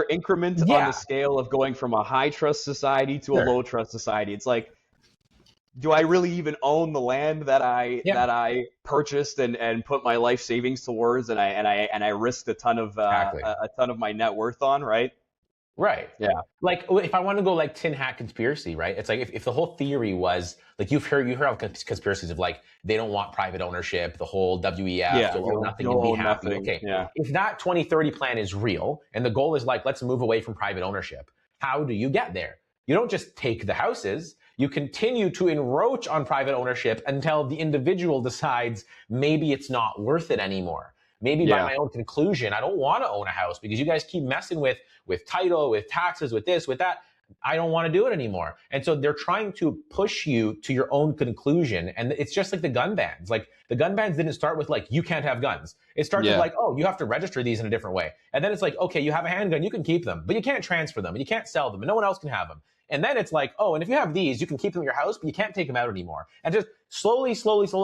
increment on the Yeah, scale of going from a high trust society to a sure. low trust society. It's like, do I really even own the land that Yeah, I purchased and put my life savings towards, and I risked a ton of exactly. a ton of my net worth on, right? Right. Yeah. Like if I want to go like tin hat conspiracy, right? It's like if the whole theory was like you heard of conspiracies of like they don't want private ownership, the whole WEF, Yeah, you'll own nothing and you'll be own happy. nothing. Okay. Yeah. If that 2030 plan is real and the goal is like let's move away from private ownership, how do you get there? You don't just take the houses. You continue to encroach on private ownership until the individual decides maybe it's not worth it anymore. Maybe by Yeah. my own conclusion, I don't want to own a house because you guys keep messing with title, with taxes, with this, with that. I don't want to do it anymore. And so they're trying to push you to your own conclusion. And it's just like the gun bans. Like the gun bans didn't start with like, you can't have guns. It starts with Yeah. like, oh, you have to register these in a different way. And then it's like, okay, you have a handgun, you can keep them, but you can't transfer them and you can't sell them and no one else can have them. And then it's like, oh, and if you have these, you can keep them in your house, but you can't take them out anymore. And just slowly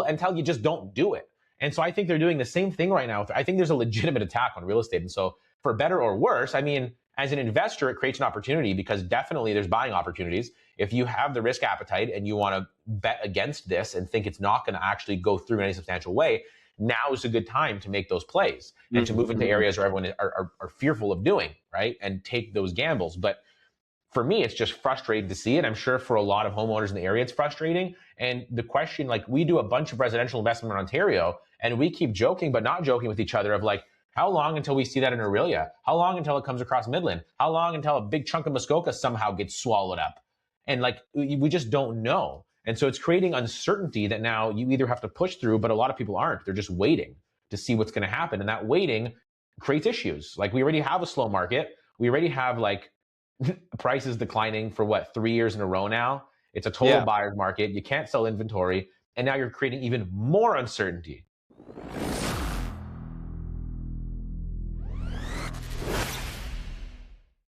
until you just don't do it. And so I think they're doing the same thing right now. I think there's a legitimate attack on real estate. And so for better or worse, I mean, as an investor, it creates an opportunity because definitely there's buying opportunities. If you have the risk appetite and you want to bet against this and think it's not going to actually go through in any substantial way, now is a good time to make those plays and to move into areas where everyone are fearful of doing, right? And take those gambles. But for me, it's just frustrating to see it. I'm sure for a lot of homeowners in the area, it's frustrating. And the question, like we do a bunch of residential investment in Ontario and we keep joking, but not joking with each other of like, how long until we see that in Aurelia? How long until it comes across Midland? How long until a big chunk of Muskoka somehow gets swallowed up? And like, we just don't know. And so it's creating uncertainty that now you either have to push through, but a lot of people aren't. They're just waiting to see what's going to happen. And that waiting creates issues. Like we already have a slow market. We already have like prices declining for what, 3 years in a row now. It's a total buyer's market. You can't sell inventory. And now you're creating even more uncertainty.